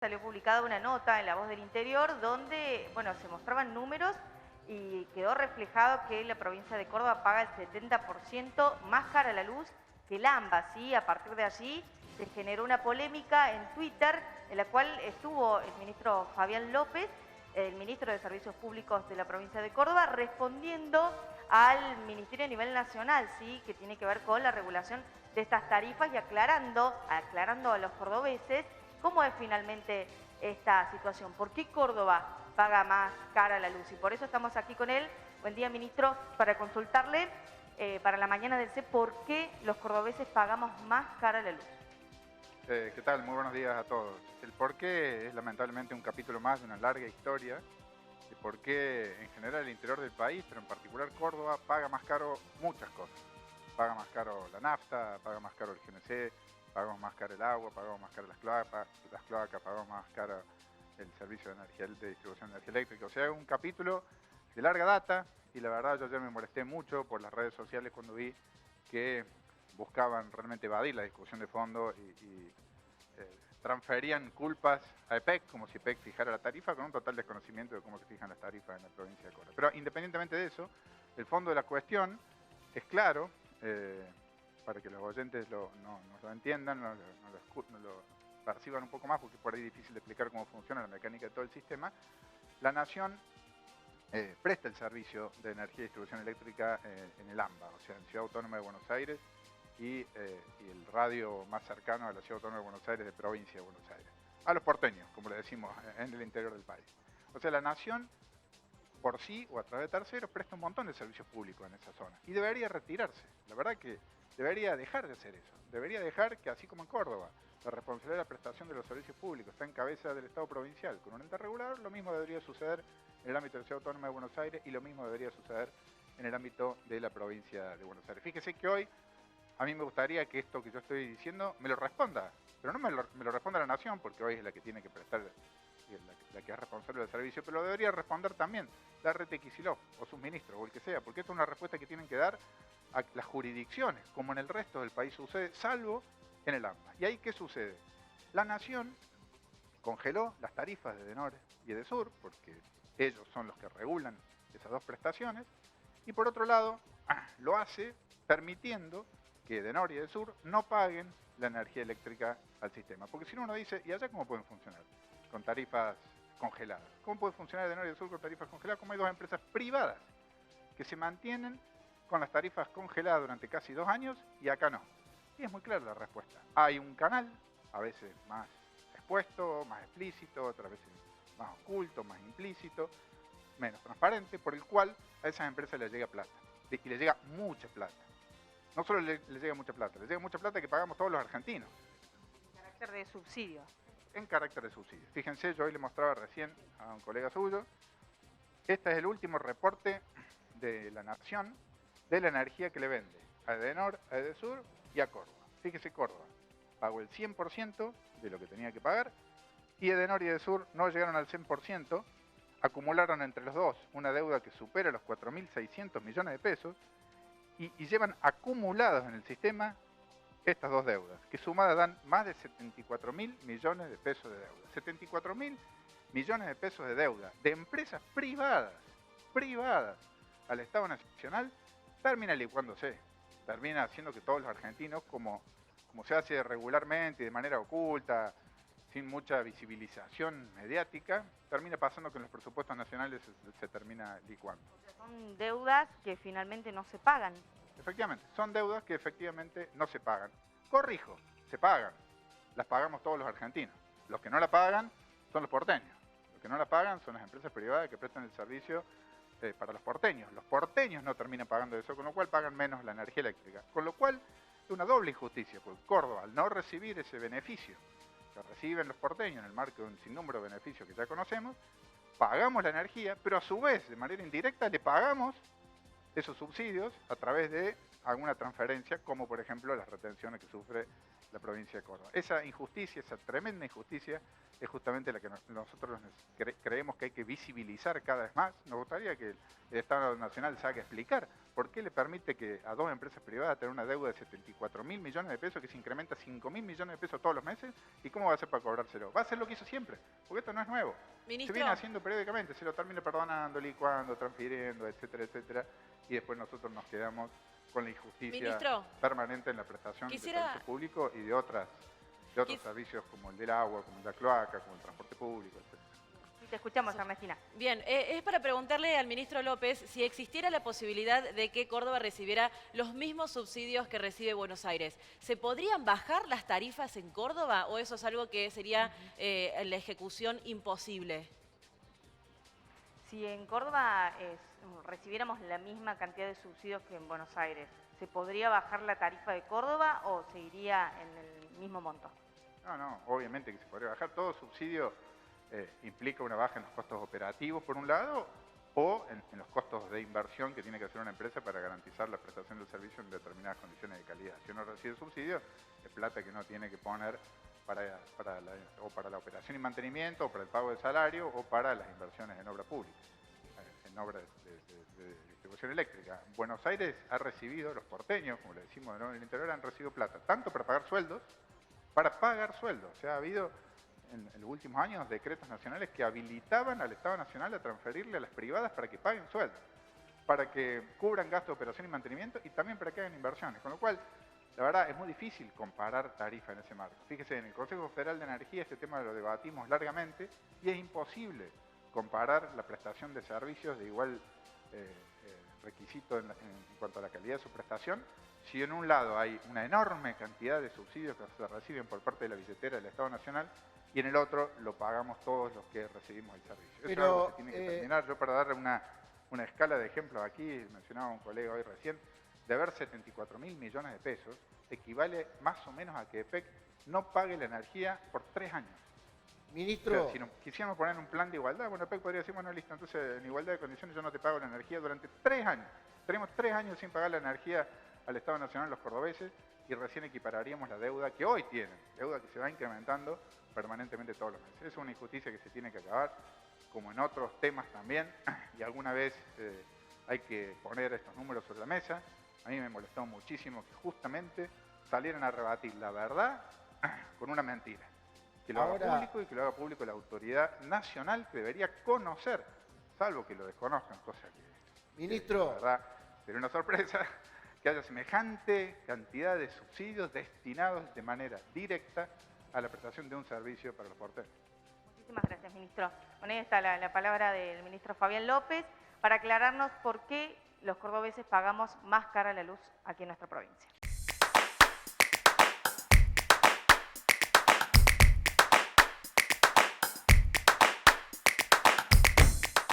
Salió publicada una nota en La Voz del Interior donde, bueno, se mostraban números y quedó reflejado que la provincia de Córdoba paga el 70% más cara la luz que el AMBA, ¿sí? A partir de allí se generó una polémica en Twitter en la cual estuvo el ministro Fabián López, el ministro de Servicios Públicos de la provincia de Córdoba, respondiendo al ministerio a nivel nacional, ¿sí? Que tiene que ver con la regulación de estas tarifas y aclarando a los cordobeses cómo es finalmente esta situación. ¿Por qué Córdoba paga más cara la luz? Y por eso estamos aquí con él. Buen día, ministro, para consultarle para la mañana del C, ¿por qué los cordobeses pagamos más cara la luz? ¿Qué tal? Muy buenos días a todos. El por qué es lamentablemente un capítulo más de una larga historia de por qué en general el interior del país, pero en particular Córdoba, paga más caro muchas cosas. Paga más caro la nafta, paga más caro el GNC, pagamos más caro el agua, pagamos más caro las cloacas, pagamos más caro el servicio de energía, de distribución de energía eléctrica. O sea, es un capítulo de larga data y la verdad yo ayer me molesté mucho por las redes sociales cuando vi que buscaban realmente evadir la discusión de fondo y transferían culpas a EPEC, como si EPEC fijara la tarifa, con un total desconocimiento de cómo se fijan las tarifas en la provincia de Córdoba. Pero independientemente de eso, el fondo de la cuestión es claro, para que los oyentes no lo entiendan, no lo perciban un poco más, porque por ahí es difícil de explicar cómo funciona la mecánica de todo el sistema. La Nación presta el servicio de energía y distribución eléctrica en el AMBA, o sea, en Ciudad Autónoma de Buenos Aires, y el radio más cercano a la Ciudad Autónoma de Buenos Aires, de provincia de Buenos Aires. A los porteños, como le decimos, en el interior del país. O sea, la Nación, por sí o a través de terceros, presta un montón de servicios públicos en esa zona. Y debería retirarse. La verdad que debería dejar de hacer eso. Debería dejar que, así como en Córdoba, la responsabilidad de la prestación de los servicios públicos está en cabeza del Estado provincial con un ente regulador, lo mismo debería suceder en el ámbito de la Ciudad Autónoma de Buenos Aires y lo mismo debería suceder en el ámbito de la provincia de Buenos Aires. Fíjese que hoy a mí me gustaría que esto que yo estoy diciendo me lo responda, pero no me lo responda la Nación, porque hoy es la que tiene que prestar, la que es responsable del servicio, pero lo debería responder también la RT Kicillof o sus ministros o el que sea, porque esto es una respuesta que tienen que dar a las jurisdicciones, como en el resto del país sucede, salvo en el AMBA. ¿Y ahí qué sucede? La Nación congeló las tarifas de Edenor y Edesur, porque ellos son los que regulan esas dos prestaciones, y por otro lado lo hace permitiendo que Edenor y Edesur no paguen la energía eléctrica al sistema. Porque si no uno dice, ¿y allá cómo pueden funcionar? Con tarifas congeladas. ¿Cómo puede funcionar Edenor y Edesur con tarifas congeladas? Como hay dos empresas privadas que se mantienen con las tarifas congeladas durante casi 2 años y acá no. Y es muy clara la respuesta. Hay un canal, a veces más expuesto, más explícito, otras veces más oculto, más implícito, menos transparente, por el cual a esas empresas les llega plata. Y les llega mucha plata. No solo les llega mucha plata, les llega mucha plata que pagamos todos los argentinos. En carácter de subsidio. En carácter de subsidio. Fíjense, yo hoy le mostraba recién a un colega suyo, este es el último reporte de la Nación de la energía que le vende a Edenor, a Edesur y a Córdoba. Fíjese, Córdoba pagó el 100% de lo que tenía que pagar y Edenor y Edesur no llegaron al 100%, acumularon entre los dos una deuda que supera los 4.600 millones de pesos y llevan acumulados en el sistema estas dos deudas, que sumadas dan más de 74.000 millones de pesos de deuda. 74.000 millones de pesos de deuda de empresas privadas al Estado Nacional, termina licuándose, termina haciendo que todos los argentinos, como se hace regularmente y de manera oculta, sin mucha visibilización mediática, termina pasando que en los presupuestos nacionales se termina licuando. O sea, son deudas que finalmente no se pagan. Efectivamente, son deudas que efectivamente no se pagan. Corrijo, se pagan. Las pagamos todos los argentinos. Los que no la pagan son los porteños. Los que no la pagan son las empresas privadas que prestan el servicio para los porteños. Los porteños no terminan pagando eso, con lo cual pagan menos la energía eléctrica. Con lo cual es una doble injusticia, porque Córdoba, al no recibir ese beneficio que reciben los porteños en el marco de un sinnúmero de beneficios que ya conocemos, pagamos la energía, pero a su vez, de manera indirecta, le pagamos esos subsidios a través de alguna transferencia, como por ejemplo las retenciones que sufre la provincia de Córdoba. Esa injusticia, esa tremenda injusticia, es justamente la que nosotros creemos que hay que visibilizar cada vez más. Nos gustaría que el Estado Nacional salga a explicar por qué le permite que a dos empresas privadas tener una deuda de 74.000 millones de pesos que se incrementa 5.000 millones de pesos todos los meses, y cómo va a hacer para cobrárselo. Va a hacer lo que hizo siempre, porque esto no es nuevo. Ministro. Se viene haciendo periódicamente, se lo termina perdonando, licuando, transfiriendo, etcétera, etcétera, y después nosotros nos quedamos con la injusticia Ministro, permanente en la prestación de servicio público y de otros servicios como el del agua, como el de la cloaca, como el transporte público, etc. Sí, te escuchamos, Ernestina. Bien, es para preguntarle al ministro López si existiera la posibilidad de que Córdoba recibiera los mismos subsidios que recibe Buenos Aires. ¿Se podrían bajar las tarifas en Córdoba o eso es algo que sería la ejecución imposible? Si en Córdoba recibiéramos la misma cantidad de subsidios que en Buenos Aires, ¿se podría bajar la tarifa de Córdoba o seguiría en el mismo monto? No, obviamente que se podría bajar. Todo subsidio implica una baja en los costos operativos, por un lado, o en los costos de inversión que tiene que hacer una empresa para garantizar la prestación del servicio en determinadas condiciones de calidad. Si uno recibe subsidio, es plata que no tiene que poner para la operación y mantenimiento, o para el pago de salario, o para las inversiones en obra pública, en obra de distribución eléctrica. Buenos Aires ha recibido, los porteños, como le decimos de nuevo en el interior, han recibido plata, tanto para pagar sueldos, O sea, ha habido en los últimos años decretos nacionales que habilitaban al Estado Nacional a transferirle a las privadas para que paguen sueldos, para que cubran gastos de operación y mantenimiento y también para que hagan inversiones. Con lo cual, la verdad, es muy difícil comparar tarifas en ese marco. Fíjese, en el Consejo Federal de Energía este tema lo debatimos largamente y es imposible comparar la prestación de servicios de igual requisito en cuanto a la calidad de su prestación, si en un lado hay una enorme cantidad de subsidios que se reciben por parte de la billetera del Estado Nacional y en el otro lo pagamos todos los que recibimos el servicio. Eso es algo que se tiene que terminar. Yo, para darle una escala de ejemplos aquí, mencionaba un colega hoy recién, de haber 74.000 millones de pesos, equivale más o menos a que EPEC no pague la energía por 3 años. Ministro. O sea, si nos quisiéramos poner un plan de igualdad, bueno, EPEC podría decir, bueno, listo, entonces en igualdad de condiciones yo no te pago la energía durante 3 años. Tenemos 3 años sin pagar la energía al Estado Nacional los cordobeses y recién equipararíamos la deuda que hoy tienen, deuda que se va incrementando permanentemente todos los meses. Es una injusticia que se tiene que acabar, como en otros temas también, y alguna vez hay que poner estos números sobre la mesa. A mí me molestó muchísimo que justamente salieran a rebatir la verdad con una mentira. Que lo haga público y que lo haga público la autoridad nacional que debería conocer, salvo que lo desconozcan, cosa que, Ministro, la verdad, sería una sorpresa que haya semejante cantidad de subsidios destinados de manera directa a la prestación de un servicio para los porteños. Muchísimas gracias, ministro. Bueno, ahí está la palabra del ministro Fabián López para aclararnos por qué los cordobeses pagamos más cara la luz aquí en nuestra provincia.